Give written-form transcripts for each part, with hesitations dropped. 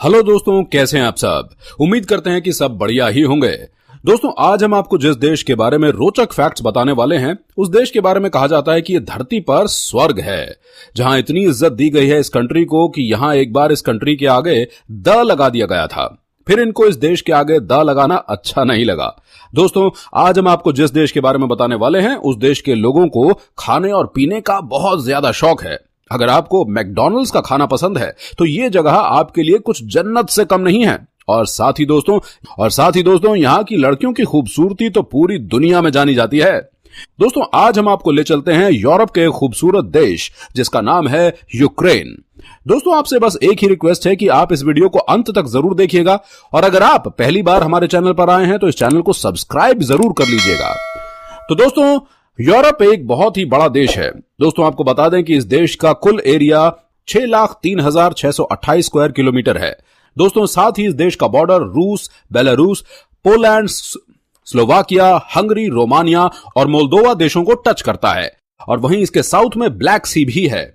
Hello दोस्तों, कैसे हैं आप सब। उम्मीद करते हैं कि सब बढ़िया ही होंगे। दोस्तों, आज हम आपको जिस देश के बारे में रोचक फैक्ट्स बताने वाले हैं, उस देश के बारे में कहा जाता है कि ये धरती पर स्वर्ग है, जहां इतनी इज्जत दी गई है इस कंट्री को कि यहां एक बार इस कंट्री के आगे द लगा दिया गया था। फिर इनको इस देश के आगे द लगाना अच्छा नहीं लगा। दोस्तों, आज हम आपको जिस देश के बारे में बताने वाले हैं, उस देश के लोगों को खाने और पीने का बहुत ज्यादा शौक है। अगर आपको मैकडॉनल्ड्स का खाना पसंद है तो ये जगह आपके लिए कुछ जन्नत से कम नहीं है। और साथ ही दोस्तों यहाँ की लड़कियों की खूबसूरती तो पूरी दुनिया में जानी जाती है। दोस्तों, आज हम आपको ले चलते हैं यूरोप के खूबसूरत देश जिसका नाम है यूक्रेन। दोस्तों, आपसे बस एक ही रिक्वेस्ट है कि आप इस वीडियो को अंत तक जरूर देखिएगा, और अगर आप पहली बार हमारे चैनल पर आए हैं तो इस चैनल को सब्सक्राइब जरूर कर लीजिएगा। तो दोस्तों, यूरोप एक बहुत ही बड़ा देश है। दोस्तों, आपको बता दें कि इस देश का कुल एरिया 6,03,628 स्क्वायर किलोमीटर है। दोस्तों, साथ ही इस देश का बॉर्डर रूस, Belarus, Poland, Slovakia, Hungary, Romania और मोल्दोवा देशों को टच करता है, और वहीं इसके साउथ में ब्लैक सी भी है।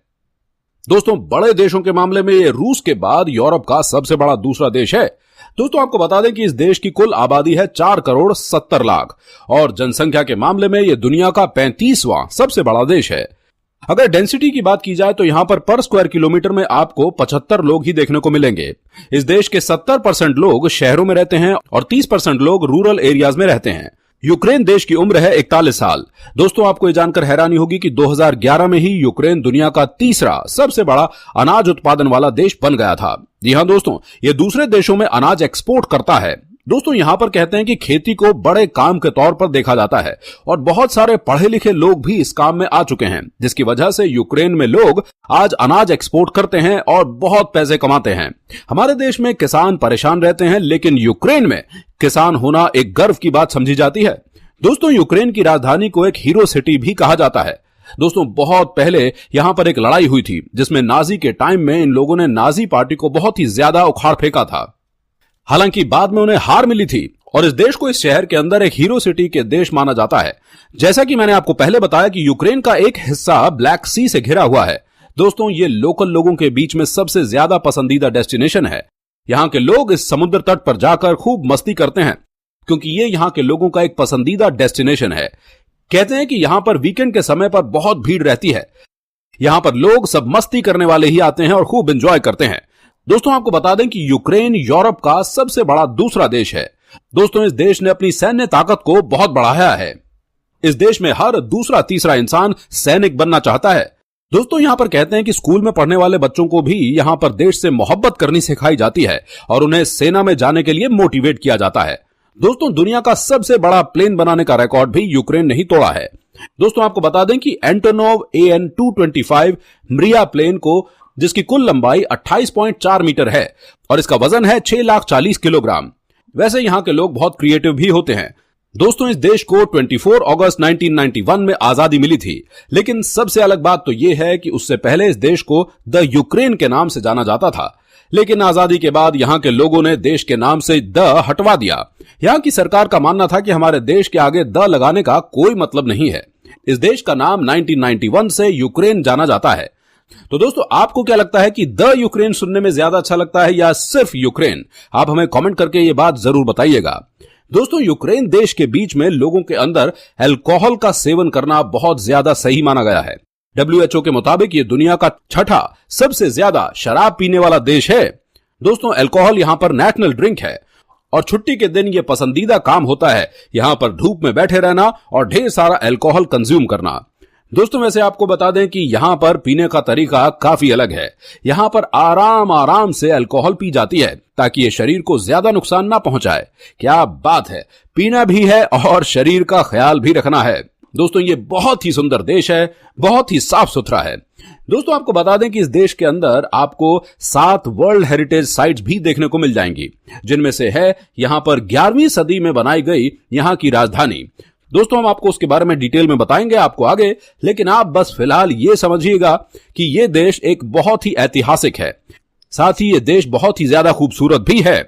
दोस्तों, बड़े देशों के मामले में ये रूस के बाद यूरोप का सबसे बड़ा दूसरा देश है। दोस्तों, आपको बता दें कि इस देश की कुल आबादी है 4,70,00,000 और जनसंख्या के मामले में यह दुनिया का 35वां सबसे बड़ा देश है। अगर डेंसिटी की बात की जाए तो यहां पर स्क्वायर किलोमीटर में आपको 75 लोग ही देखने को मिलेंगे। इस देश के 70% लोग शहरों में रहते हैं और 30% लोग रूरल एरियाज में रहते हैं। यूक्रेन देश की उम्र है 41 साल। दोस्तों, आपको ये जानकर हैरानी होगी कि 2011 में ही यूक्रेन दुनिया का तीसरा सबसे बड़ा अनाज उत्पादन वाला देश बन गया था। जी हां दोस्तों, ये दूसरे देशों में अनाज एक्सपोर्ट करता है। दोस्तों, यहां पर कहते हैं कि खेती को बड़े काम के तौर पर देखा जाता है और बहुत सारे पढ़े लिखे लोग भी इस काम में आ चुके हैं, जिसकी वजह से यूक्रेन में लोग आज अनाज एक्सपोर्ट करते हैं और बहुत पैसे कमाते हैं। हमारे देश में किसान परेशान रहते हैं, लेकिन यूक्रेन में किसान होना एक गर्व की बात समझी जाती है। दोस्तों, यूक्रेन की राजधानी को एक हीरो सिटी भी कहा जाता है। दोस्तों, बहुत पहले यहां पर एक लड़ाई हुई थी जिसमें नाजी के टाइम में इन लोगों ने नाजी पार्टी को बहुत ही ज्यादा उखाड़ फेंका था। हालांकि बाद में उन्हें हार मिली थी और इस देश को इस शहर के अंदर एक हीरो सिटी के देश माना जाता है। जैसा कि मैंने आपको पहले बताया कि यूक्रेन का एक हिस्सा ब्लैक सी से घिरा हुआ है। दोस्तों, ये लोकल लोगों के बीच में सबसे ज्यादा पसंदीदा डेस्टिनेशन है। यहां के लोग इस समुद्र तट पर जाकर खूब मस्ती करते हैं, क्योंकि ये यहां के लोगों का एक पसंदीदा डेस्टिनेशन है। कहते हैं कि यहां पर वीकेंड के समय पर बहुत भीड़ रहती है। यहां पर लोग सब मस्ती करने वाले ही आते हैं और खूब एंजॉय करते हैं। दोस्तों, आपको बता दें कि यूक्रेन यूरोप का सबसे बड़ा दूसरा देश है। दोस्तों, इस देश ने अपनी सैन्य ताकत को बहुत बढ़ाया है। इस देश में हर दूसरा तीसरा इंसान सैनिक बनना चाहता है। दोस्तों, यहां पर कहते हैं कि स्कूल में पढ़ने वाले बच्चों को भी यहां पर देश से मोहब्बत करनी सिखाई जाती है और उन्हें सेना में जाने के लिए मोटिवेट किया जाता है। दोस्तों, दुनिया का सबसे बड़ा प्लेन बनाने का रिकॉर्ड भी यूक्रेन ने ही तोड़ा है। दोस्तों, आपको बता दें कि एंटोनोव AN-225 मरिया प्लेन को, जिसकी कुल लंबाई 28.4 मीटर है और इसका वजन है 6,40,000 किलोग्राम। वैसे यहां के लोग बहुत क्रिएटिव भी होते हैं। दोस्तों, इस देश को 24 अगस्त 1991 में आजादी मिली थी, लेकिन सबसे अलग बात तो यह है कि उससे पहले इस देश को द यूक्रेन के नाम से जाना जाता था। लेकिन आजादी के बाद यहां के लोगों ने देश के नाम से द हटवा दिया। यहां की सरकार का मानना था कि हमारे देश के आगे द लगाने का कोई मतलब नहीं है। इस देश का नाम 1991 से यूक्रेन जाना जाता है। तो दोस्तों, आपको क्या लगता है कि द यूक्रेन सुनने में ज्यादा अच्छा लगता है या सिर्फ यूक्रेन? आप हमें कमेंट करके ये बात जरूर बताइएगा। दोस्तों, यूक्रेन देश के बीच में लोगों के अंदर अल्कोहल का सेवन करना बहुत ज्यादा सही माना गया है। WHO के मुताबिक ये दुनिया का 6ठा सबसे ज्यादा शराब पीने वाला देश है। दोस्तों, अल्कोहल यहां पर नेशनल ड्रिंक है और छुट्टी के दिन यह पसंदीदा काम होता है यहां पर धूप में बैठे रहना और ढेर सारा अल्कोहल कंज्यूम करना। दोस्तों, वैसे आपको बता दें कि यहां पर पीने का तरीका काफी अलग है। यहां पर आराम से अल्कोहल पी जाती है ताकि ये शरीर को ज्यादा नुकसान ना पहुंचाए। क्या बात है, पीना भी है और शरीर का ख्याल भी रखना है। दोस्तों, ये बहुत ही सुंदर देश है, बहुत ही साफ सुथरा है। दोस्तों, आपको बता दें कि इस देश के अंदर आपको 7 वर्ल्ड हेरिटेज साइट्स भी देखने को मिल जाएंगी, जिनमें से है यहां पर 11वीं सदी में बनाई गई यहां की राजधानी। दोस्तों, हम आपको उसके बारे में डिटेल में बताएंगे आपको आगे, लेकिन आप बस फिलहाल ये समझिएगा कि ये देश एक बहुत ही ऐतिहासिक है, साथ ही ये देश बहुत ही ज्यादा खूबसूरत भी है।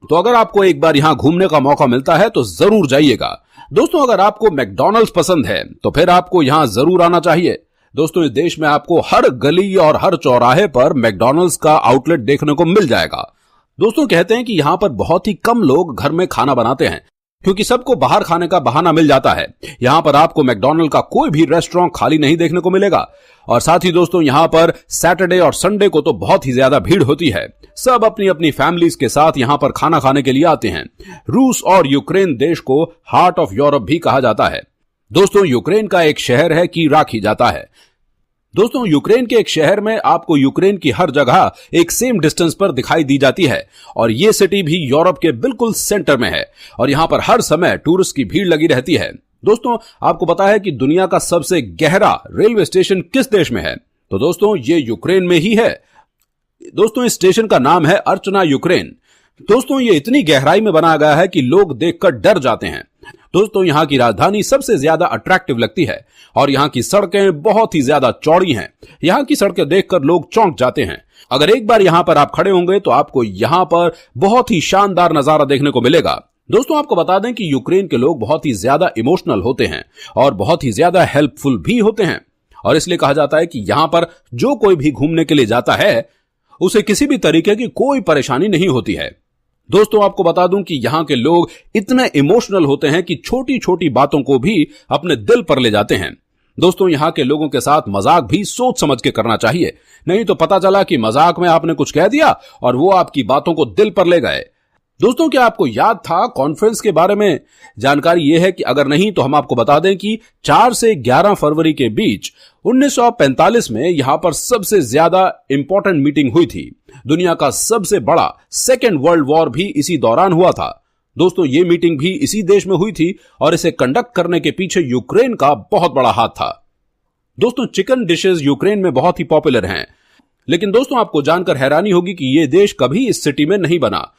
तो अगर आपको एक बार यहां घूमने का मौका मिलता है तो जरूर जाइएगा। दोस्तों, अगर आपको मैकडॉनल्ड्स पसंद है तो फिर आपको यहां जरूर आना चाहिए। दोस्तों, इस देश में आपको हर गली और हर चौराहे पर मैकडॉनल्ड्स का आउटलेट देखने को मिल जाएगा। दोस्तों कहते हैं कि यहां पर बहुत ही कम लोग घर में खाना बनाते हैं क्योंकि सबको बाहर खाने का बहाना मिल जाता है। यहां पर आपको मैकडॉनल्ड का कोई भी रेस्टोरेंट खाली नहीं देखने को मिलेगा। और साथ ही दोस्तों यहां पर सैटरडे और संडे को तो बहुत ही ज्यादा भीड़ होती है। सब अपनी अपनी फैमिलीज के साथ यहां पर खाना खाने के लिए आते हैं। रूस और यूक्रेन देश को हार्ट ऑफ यूरोप भी कहा जाता है। दोस्तों यूक्रेन का एक शहर है की राखी जाता है। दोस्तों यूक्रेन के एक शहर में आपको यूक्रेन की हर जगह एक सेम डिस्टेंस पर दिखाई दी जाती है और ये सिटी भी यूरोप के बिल्कुल सेंटर में है और यहां पर हर समय टूरिस्ट की भीड़ लगी रहती है। दोस्तों आपको पता है कि दुनिया का सबसे गहरा रेलवे स्टेशन किस देश में है? तो दोस्तों ये यूक्रेन में ही है। दोस्तों इस स्टेशन का नाम है अर्चना यूक्रेन। दोस्तों ये इतनी गहराई में बनाया गया है कि लोग देखकर डर जाते हैं। दोस्तों यहां की राजधानी सबसे ज्यादा अट्रैक्टिव लगती है और यहां की सड़कें बहुत ही ज्यादा चौड़ी हैं। यहां की सड़कें देखकर लोग चौंक जाते हैं। अगर एक बार यहां पर आप खड़े होंगे तो आपको यहां पर बहुत ही शानदार नजारा देखने को मिलेगा। दोस्तों आपको बता दें कि यूक्रेन के लोग बहुत ही ज्यादा इमोशनल होते हैं और बहुत ही ज्यादा हेल्पफुल भी होते हैं और इसलिए कहा जाता है कि यहां पर जो कोई भी घूमने के लिए जाता है उसे किसी भी तरीके की कोई परेशानी नहीं होती है। दोस्तों आपको बता दूं कि यहां के लोग इतने इमोशनल होते हैं कि छोटी छोटी बातों को भी अपने दिल पर ले जाते हैं। दोस्तों यहां के लोगों के साथ मजाक भी सोच समझ के करना चाहिए, नहीं तो पता चला कि मजाक में आपने कुछ कह दिया और वो आपकी बातों को दिल पर ले गए। दोस्तों क्या आपको याद था कॉन्फ्रेंस के बारे में? जानकारी यह है कि अगर नहीं तो हम आपको बता दें कि 4 से 11 फरवरी के बीच 1945 में यहां पर सबसे ज्यादा इंपॉर्टेंट मीटिंग हुई थी। दुनिया का सबसे बड़ा सेकेंड वर्ल्ड वॉर भी इसी दौरान हुआ था। दोस्तों ये मीटिंग भी इसी देश में हुई थी और इसे कंडक्ट करने के पीछे यूक्रेन का बहुत बड़ा हाथ था। दोस्तों चिकन डिशेस यूक्रेन में बहुत ही पॉपुलर हैं, लेकिन दोस्तों आपको जानकर हैरानी होगी कि यह देश कभी इस सिटी में नहीं बना।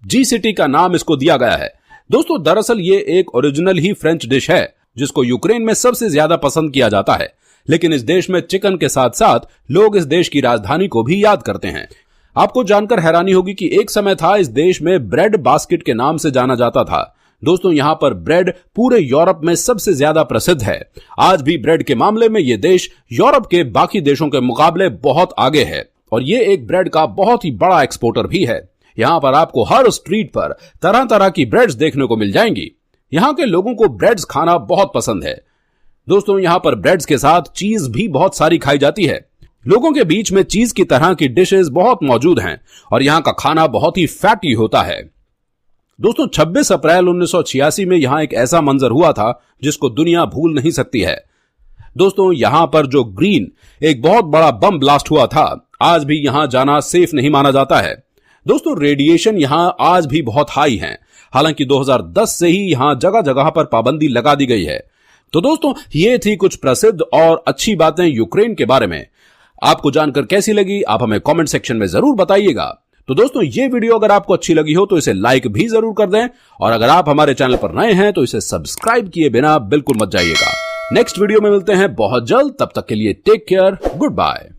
जी सिटी का नाम इसको दिया गया है। दोस्तों दरअसल ये एक ओरिजिनल ही फ्रेंच डिश है जिसको यूक्रेन में सबसे ज्यादा पसंद किया जाता है, लेकिन इस देश में चिकन के साथ साथ लोग इस देश की राजधानी को भी याद करते हैं। आपको जानकर हैरानी होगी कि एक समय था इस देश में ब्रेड बास्केट के नाम से जाना जाता था। दोस्तों यहां पर ब्रेड पूरे यूरोप में सबसे ज्यादा प्रसिद्ध है। आज भी ब्रेड के मामले में यह देश यूरोप के बाकी देशों के मुकाबले बहुत आगे है और यह एक ब्रेड का बहुत ही बड़ा एक्सपोर्टर भी है। यहां पर आपको हर स्ट्रीट पर तरह तरह की ब्रेड्स देखने को मिल जाएंगी। यहां के लोगों को ब्रेड्स खाना बहुत पसंद है। दोस्तों यहां पर ब्रेड्स के साथ चीज भी बहुत सारी खाई जाती है। लोगों के बीच में चीज की तरह की डिशेस बहुत मौजूद हैं और यहां का खाना बहुत ही फैटी होता है। दोस्तों 26 अप्रैल 1986 में यहां एक ऐसा मंजर हुआ था जिसको दुनिया भूल नहीं सकती है। दोस्तों यहां पर जो ग्रीन एक बहुत बड़ा बम ब्लास्ट हुआ था, आज भी यहां जाना सेफ नहीं माना जाता है। दोस्तों रेडिएशन यहां आज भी बहुत हाई है। हालांकि 2010 से ही यहां जगह जगह पर पाबंदी लगा दी गई है। तो दोस्तों ये थी कुछ प्रसिद्ध और अच्छी बातें यूक्रेन के बारे में। आपको जानकर कैसी लगी आप हमें कमेंट सेक्शन में जरूर बताइएगा। तो दोस्तों ये वीडियो अगर आपको अच्छी लगी हो तो इसे लाइक भी जरूर कर दें और अगर आप हमारे चैनल पर नए हैं तो इसे सब्सक्राइब किए बिना बिल्कुल मत जाइएगा। नेक्स्ट वीडियो में मिलते हैं बहुत जल्द, तब तक के लिए टेक केयर, गुड बाय।